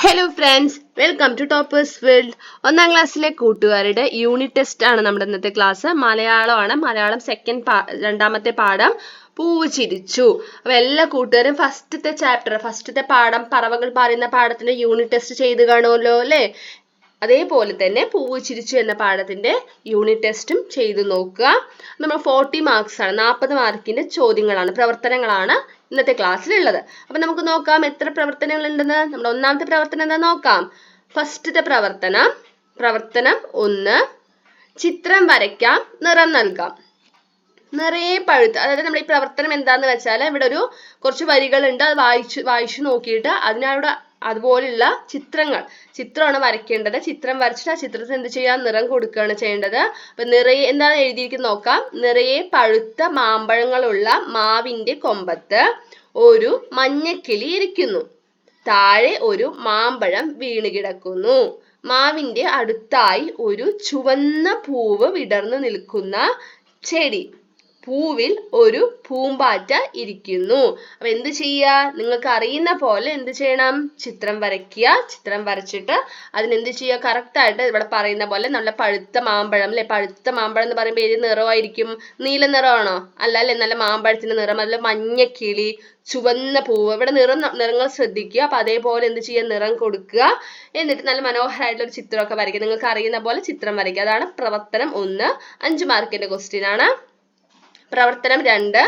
Hello friends, welcome to toppers world. ഒന്നാം ക്ലാസ്സിലെ കൂട്ടുകാരുടെ യൂണിറ്റ് ടെസ്റ്റ് ആണ് നമ്മുടെ ഇന്നത്തെ ക്ലാസ്. മലയാളമാണ്. മലയാളം രണ്ടാമത്തെ പാഠം പൂവ് ചിരിച്ചു. അപ്പൊ എല്ലാ കൂട്ടുകാരും ഫസ്റ്റത്തെ പാഠം പറവകൾ പറയുന്ന പാഠത്തിന്റെ യൂണിറ്റ് ടെസ്റ്റ് ചെയ്ത് കാണുമല്ലോ അല്ലേ? അതേപോലെ തന്നെ പൂവ് ചിരിച്ചു എന്ന പാഠത്തിന്റെ യൂണിറ്റ് ടെസ്റ്റും ചെയ്തു നോക്കുക. നമ്മൾ 40 മാർക്സ് ആണ്, 40 മാർക്കിന്റെ ചോദ്യങ്ങളാണ്, പ്രവർത്തനങ്ങളാണ് ഇന്നത്തെ ക്ലാസ്സിലുള്ളത്. അപ്പൊ നമുക്ക് നോക്കാം എത്ര പ്രവർത്തനങ്ങൾ ഉണ്ടെന്ന്. നമ്മുടെ ഒന്നാമത്തെ പ്രവർത്തനം എന്താ നോക്കാം. ഫസ്റ്റത്തെ പ്രവർത്തനം 1, ചിത്രം വരയ്ക്കാം, നിറം നൽകാം. നിറയെ പഴുത്ത്, അതായത് നമ്മുടെ ഈ പ്രവർത്തനം എന്താന്ന് വെച്ചാൽ ഇവിടെ കുറച്ച് വരികളുണ്ട്. അത് വായിച്ചു നോക്കിയിട്ട് അതിനവിടെ അതുപോലുള്ള ചിത്രമാണ് വരയ്ക്കേണ്ടത്. ചിത്രം വരച്ചിട്ട് ആ ചിത്രത്തിന് എന്ത് ചെയ്യാം, നിറം കൊടുക്കുകയാണ് ചെയ്യേണ്ടത്. അപ്പൊ നിറയെ എന്താണ് എഴുതിയിരിക്കുന്നത് നോക്കാം. നിറയെ പഴുത്ത മാമ്പഴങ്ങളുള്ള മാവിന്റെ കൊമ്പത്ത് ഒരു മഞ്ഞക്കിളി ഇരിക്കുന്നു. താഴെ ഒരു മാമ്പഴം വീണ് കിടക്കുന്നു. മാവിന്റെ അടുത്തായി ഒരു ചുവന്ന പൂവ് വിടർന്നു നിൽക്കുന്ന ചെടി. പൂവിൽ ഒരു പൂമ്പാറ്റ ഇരിക്കുന്നു. അപ്പൊ എന്ത് ചെയ്യാ, നിങ്ങൾക്ക് അറിയുന്ന പോലെ എന്ത് ചെയ്യണം, ചിത്രം വരയ്ക്കുക. ചിത്രം വരച്ചിട്ട് അതിനെന്ത് ചെയ്യുക, കറക്റ്റ് ആയിട്ട് ഇവിടെ പറയുന്ന പോലെ നല്ല പഴുത്ത മാമ്പഴം അല്ലെ. പഴുത്ത മാമ്പഴം എന്ന് പറയുമ്പോൾ ഏത് നിറമായിരിക്കും? നീല നിറമാണോ? അല്ല അല്ലെ, നല്ല മാമ്പഴത്തിന്റെ നിറം. അതിൽ മഞ്ഞക്കിളി, ചുവന്ന പൂവ്. ഇവിടെ നിറങ്ങൾ ശ്രദ്ധിക്കുക. അപ്പൊ അതേപോലെ എന്ത് ചെയ്യുക, നിറം കൊടുക്കുക. എന്നിട്ട് നല്ല മനോഹരമായിട്ടുള്ള ഒരു ചിത്രമൊക്കെ വരയ്ക്കുക. നിങ്ങൾക്ക് അറിയുന്ന പോലെ ചിത്രം വരയ്ക്കുക. അതാണ് പ്രവർത്തനം 1, 5 മാർക്കിന്റെ ക്വസ്റ്റ്യൻ ആണ്. പ്രവർത്തനം 2,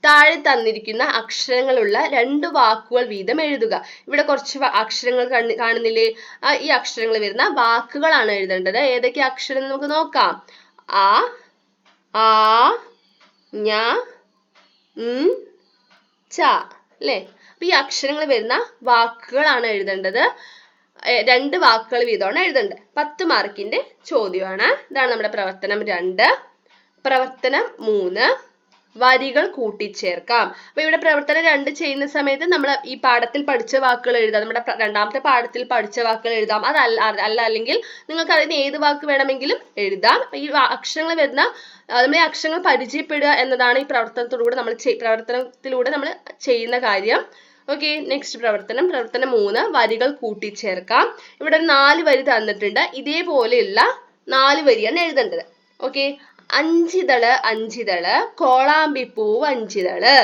താഴെ തന്നിരിക്കുന്ന അക്ഷരങ്ങളുള്ള 2 വാക്കുകൾ വീതം എഴുതുക. ഇവിടെ കുറച്ച് അക്ഷരങ്ങൾ കാണുന്നില്ലേ? ഈ അക്ഷരങ്ങൾ വരുന്ന വാക്കുകളാണ് എഴുതേണ്ടത്. ഏതൊക്കെ അക്ഷരം നമുക്ക് നോക്കാം. ആ, ആ, ഞ, ച അല്ലേ? അപ്പൊ ഈ അക്ഷരങ്ങൾ വരുന്ന വാക്കുകളാണ് എഴുതേണ്ടത്. 2 വാക്കുകൾ വീതമാണ് എഴുതേണ്ടത്. 10 മാർക്കിന്റെ ചോദ്യമാണ്. ഇതാണ് നമ്മുടെ പ്രവർത്തനം 2. പ്രവർത്തനം 3, വരികൾ കൂട്ടിച്ചേർക്കാം. അപ്പൊ ഇവിടെ പ്രവർത്തനം 2 ചെയ്യുന്ന സമയത്ത് നമ്മൾ ഈ പാഠത്തിൽ പഠിച്ച വാക്കുകൾ എഴുതാം. നമ്മുടെ രണ്ടാമത്തെ പാഠത്തിൽ പഠിച്ച വാക്കുകൾ എഴുതാം. അല്ലെങ്കിൽ നിങ്ങൾക്ക് അതിന് ഏത് വാക്ക് വേണമെങ്കിലും എഴുതാം. ഈ അക്ഷരങ്ങൾ വരുന്ന നമ്മൾ ഈ അക്ഷരങ്ങൾ പരിചയപ്പെടുക എന്നതാണ് ഈ പ്രവർത്തനത്തിലൂടെ നമ്മൾ ചെയ്യുന്ന കാര്യം. ഓക്കെ, നെക്സ്റ്റ് പ്രവർത്തനം 3, വരികൾ കൂട്ടിച്ചേർക്കാം. ഇവിടെ 4 വരി തന്നിട്ടുണ്ട്. ഇതേപോലെയുള്ള 4 വരിയാണ് എഴുതേണ്ടത്. ഓക്കെ, അഞ്ചിതള് അഞ്ചിതള് കോളാമ്പിപ്പൂവ് അഞ്ചിതള്,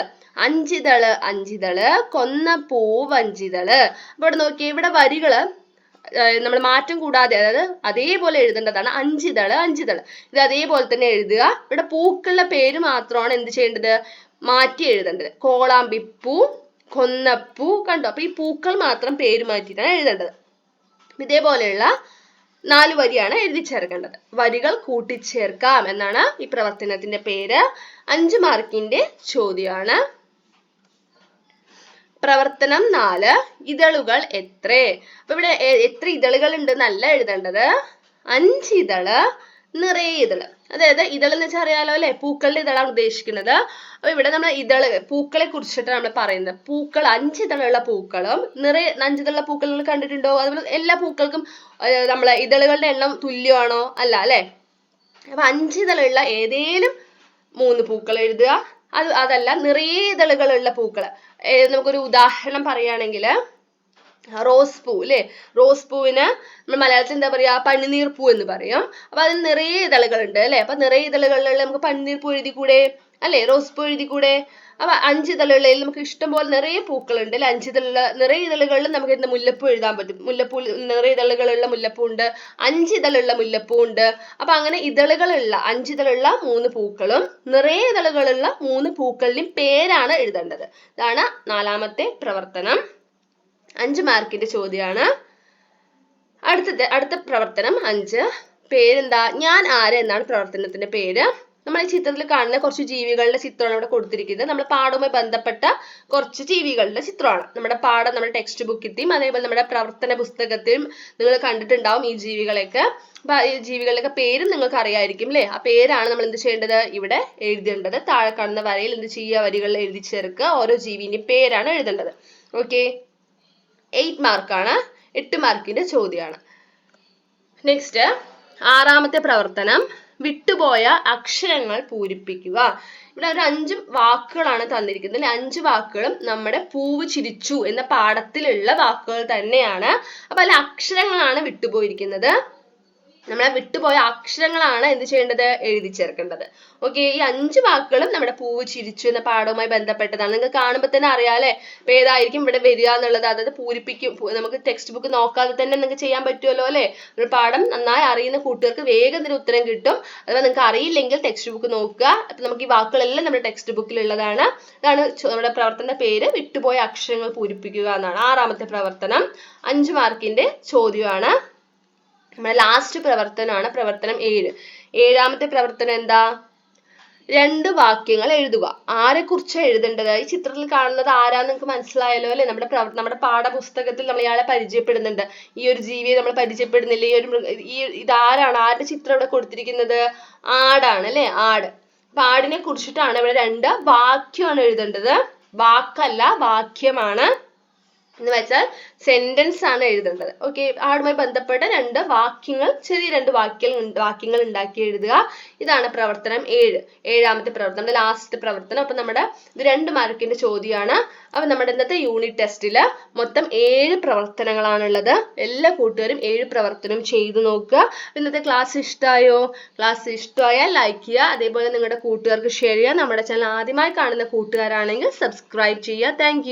അഞ്ചിതള് കൊന്നപ്പൂവ് അഞ്ചിതള്. ഇവിടെ നോക്കിയേ, ഇവിടെ വരികള് നമ്മൾ മാറ്റം കൂടാതെ, അതായത് അതേപോലെ എഴുതേണ്ടതാണ്. അഞ്ചിതള്. ഇത് അതേപോലെ തന്നെ എഴുതുക. ഇവിടെ പൂക്കളുടെ പേര് മാത്രമാണ് എന്ത് ചെയ്യേണ്ടത്, മാറ്റി എഴുതേണ്ടത്. കോളാമ്പിപ്പൂ, കൊന്നപ്പൂ, കണ്ടോ? അപ്പൊ ഈ പൂക്കൾ മാത്രം പേര് മാറ്റിയിട്ടാണ് എഴുതേണ്ടത്. ഇതേപോലെയുള്ള 4 വരിയാണ് എഴുതി ചേർക്കേണ്ടത്. വരികൾ കൂട്ടിച്ചേർക്കാം എന്നാണ് ഈ പ്രവർത്തനത്തിന്റെ പേര്. 5 മാർക്കിന്റെ ചോദ്യമാണ്. പ്രവർത്തനം 4, ഇതളുകൾ എത്ര. അപ്പൊ ഇവിടെ എത്ര ഇതളുകൾ ഉണ്ടെന്നല്ല എഴുതേണ്ടത്. 5 ഇതള്, നിറയെ ഇതള്. അതായത് ഇതൾ എന്ന് വെച്ചാൽ അറിയാലോ അല്ലെ, പൂക്കളുടെ ഇതളാണ് ഉദ്ദേശിക്കുന്നത്. അപ്പൊ ഇവിടെ നമ്മൾ പൂക്കളെ കുറിച്ചിട്ട് നമ്മൾ പറയുന്നത്. പൂക്കൾ 5 ഇതളുള്ള പൂക്കളും നിറയെ 5 ഇതളുള്ള പൂക്കൾ നിങ്ങൾ കണ്ടിട്ടുണ്ടോ? അതുപോലെ എല്ലാ പൂക്കൾക്കും നമ്മളെ ഇതളുകളുടെ എണ്ണം തുല്യമാണോ? അല്ല അല്ലെ. അപ്പൊ 5 ഇതളുള്ള ഏതേലും 3 പൂക്കൾ എഴുതുക. അതല്ല നിറയെ ഇതളുകളുള്ള പൂക്കള്. നമുക്കൊരു ഉദാഹരണം പറയുകയാണെങ്കിൽ റോസ് പൂ അല്ലെ. റോസ് പൂവിന് നമ്മൾ മലയാളത്തിൽ എന്താ പറയാ, പനിനീർ പൂ എന്ന് പറയും. അപ്പൊ അതിന് നിറയെ ഇതളുകളുണ്ട് അല്ലെ. അപ്പൊ നിറയെ ഇതളുകളിലുള്ള നമുക്ക് പനിനീർ പൂ എഴുതിക്കൂടെ അല്ലെ, റോസ് പൂ എഴുതിക്കൂടെ? അപ്പൊ 5 ഇതളുകളിൽ നമുക്ക് ഇഷ്ടം പോലെ നിറയെ പൂക്കളുണ്ട് അല്ലെ. 5 ഇതളുള്ള നിറയെ ഇതളുകളിൽ നമുക്ക് എന്താ മുല്ലപ്പൂ എഴുതാൻ പറ്റും. മുല്ലപ്പൂ നിറയെ ഇതളുകളുള്ള മുല്ലപ്പൂ ഉണ്ട്, 5 ഇതളുള്ള മുല്ലപ്പൂ ഉണ്ട്. അപ്പൊ അങ്ങനെ 5 ഇതളുള്ള 3 പൂക്കളും നിറയെ ഇതളുകളുള്ള 3 പൂക്കളുടെയും പേരാണ് എഴുതേണ്ടത്. ഇതാണ് 4ാമത്തെ പ്രവർത്തനം. 5 മാർക്കിന്റെ ചോദ്യമാണ്. അടുത്ത പ്രവർത്തനം 5, പേരെന്താ, ഞാൻ ആര് എന്നാണ് പ്രവർത്തനത്തിന്റെ പേര്. നമ്മൾ ഈ ചിത്രത്തിൽ കാണുന്ന കുറച്ച് ജീവികളുടെ ചിത്രമാണ് ഇവിടെ കൊടുത്തിരിക്കുന്നത്. നമ്മുടെ പാഠവുമായി ബന്ധപ്പെട്ട കുറച്ച് ജീവികളുടെ ചിത്രമാണ്. നമ്മുടെ ടെക്സ്റ്റ് ബുക്കിലെയും അതേപോലെ നമ്മുടെ പ്രവർത്തന പുസ്തകത്തിലും നിങ്ങൾ കണ്ടിട്ടുണ്ടാവും ഈ ജീവികളെയൊക്കെ. അപ്പൊ ഈ ജീവികളുടെ പേരും നിങ്ങൾക്ക് അറിയായിരിക്കും അല്ലെ. ആ പേരാണ് നമ്മൾ എന്ത് ചെയ്യേണ്ടത്, ഇവിടെ എഴുതേണ്ടത്. താഴെ കാണുന്ന വരയിൽ എന്ത് ചെയ്യുക, വരികളിൽ എഴുതി ചേർക്കുക. ഓരോ ജീവിന്റെ പേരാണ് എഴുതേണ്ടത്. ഓക്കെ, 8 മാർക്കാണ്. 8 മാർക്കിന്റെ ചോദ്യമാണ്. നെക്സ്റ്റ് 6ാമത്തെ പ്രവർത്തനം, വിട്ടുപോയ അക്ഷരങ്ങൾ പൂരിപ്പിക്കുക. ഇവിടെ ഒരു 5 വാക്കുകളാണ് തന്നിരിക്കുന്നത്. 5 വാക്കുകളും നമ്മുടെ പൂവ് ചിരിച്ചു എന്ന പാഠത്തിലുള്ള വാക്കുകൾ തന്നെയാണ്. അപ്പൊ അതിൽ അക്ഷരങ്ങളാണ് വിട്ടുപോയിരിക്കുന്നത്. നമ്മളെ വിട്ടുപോയ അക്ഷരങ്ങളാണ് എന്ത് ചെയ്യേണ്ടത്, എഴുതി ചേർക്കേണ്ടത്. ഓക്കെ, ഈ 5 വാക്കുകളും നമ്മുടെ പൂവ് ചിരിച്ചു എന്ന പാഠവുമായി ബന്ധപ്പെട്ടതാണ്. നിങ്ങൾക്ക് കാണുമ്പോൾ തന്നെ അറിയാലേ ഇപ്പൊ ഏതായിരിക്കും ഇവിടെ വരിക എന്നുള്ളത്. അതായത് പൂരിപ്പിക്കും, നമുക്ക് ടെക്സ്റ്റ് ബുക്ക് നോക്കാതെ തന്നെ നിങ്ങൾക്ക് ചെയ്യാൻ പറ്റുമല്ലോ അല്ലെ. ഒരു പാഠം നന്നായി അറിയുന്ന കൂട്ടുകാർക്ക് വേഗം ഇതിന് ഉത്തരം കിട്ടും. അഥവാ നിങ്ങൾക്ക് അറിയില്ലെങ്കിൽ ടെക്സ്റ്റ് ബുക്ക് നോക്കുക. അപ്പൊ നമുക്ക് ഈ വാക്കുകളെല്ലാം നമ്മുടെ ടെക്സ്റ്റ് ബുക്കിൽ ഉള്ളതാണ്. ഇതാണ് നമ്മുടെ പ്രവർത്തന പേര്, വിട്ടുപോയ അക്ഷരങ്ങൾ പൂരിപ്പിക്കുക എന്നാണ്. 6ാമത്തെ പ്രവർത്തനം 5 മാർക്കിന്റെ ചോദ്യമാണ്. നമ്മുടെ ലാസ്റ്റ് പ്രവർത്തനമാണ് പ്രവർത്തനം 7. 7ാമത്തെ പ്രവർത്തനം എന്താ, 2 വാക്യങ്ങൾ എഴുതുക. ആരെ കുറിച്ച് എഴുതേണ്ടത്, ഈ ചിത്രത്തിൽ കാണുന്നത് ആരാന്ന് നിങ്ങൾക്ക് മനസ്സിലായല്ലോ അല്ലെ. നമ്മുടെ പാഠപുസ്തകത്തിൽ നമ്മൾ ഇയാളെ പരിചയപ്പെടുന്നുണ്ട്. ഈ ഒരു ജീവിയെ നമ്മൾ പരിചയപ്പെടുന്നില്ല. ഇതാരാണ്, ആരുടെ ചിത്രം ഇവിടെ കൊടുത്തിരിക്കുന്നത്, ആടാണ് അല്ലെ, ആട്. അപ്പൊ ആടിനെ കുറിച്ചിട്ടാണ് ഇവിടെ 2 വാക്യമാണ് എഴുതേണ്ടത്. വാക്കല്ല, വാക്യമാണ്. എന്ന് വെച്ചാൽ സെന്റൻസ് ആണ് എഴുതേണ്ടത്. ഓക്കെ, ആടുമായി ബന്ധപ്പെട്ട 2 വാക്യങ്ങൾ, ചെറിയ 2 വാക്യങ്ങൾ ഉണ്ടാക്കി എഴുതുക. ഇതാണ് പ്രവർത്തനം 7. 7ാമത്തെ പ്രവർത്തനം, നമ്മുടെ ലാസ്റ്റ് പ്രവർത്തനം. അപ്പൊ നമ്മുടെ ഇത് 2 മാർക്കിന്റെ ചോദ്യമാണ്. അപ്പൊ നമ്മുടെ ഇന്നത്തെ യൂണിറ്റ് ടെസ്റ്റില് മൊത്തം 7 പ്രവർത്തനങ്ങളാണുള്ളത്. എല്ലാ കൂട്ടുകാരും 7 പ്രവർത്തനം ചെയ്തു നോക്കുക. ഇന്നത്തെ ക്ലാസ് ഇഷ്ടമായോ? ക്ലാസ് ഇഷ്ടമായാൽ ലൈക്ക് ചെയ്യുക. അതേപോലെ നിങ്ങളുടെ കൂട്ടുകാർക്ക് ഷെയർ ചെയ്യുക. നമ്മുടെ ചാനൽ ആദ്യമായി കാണുന്ന കൂട്ടുകാരാണെങ്കിൽ സബ്സ്ക്രൈബ് ചെയ്യുക. താങ്ക്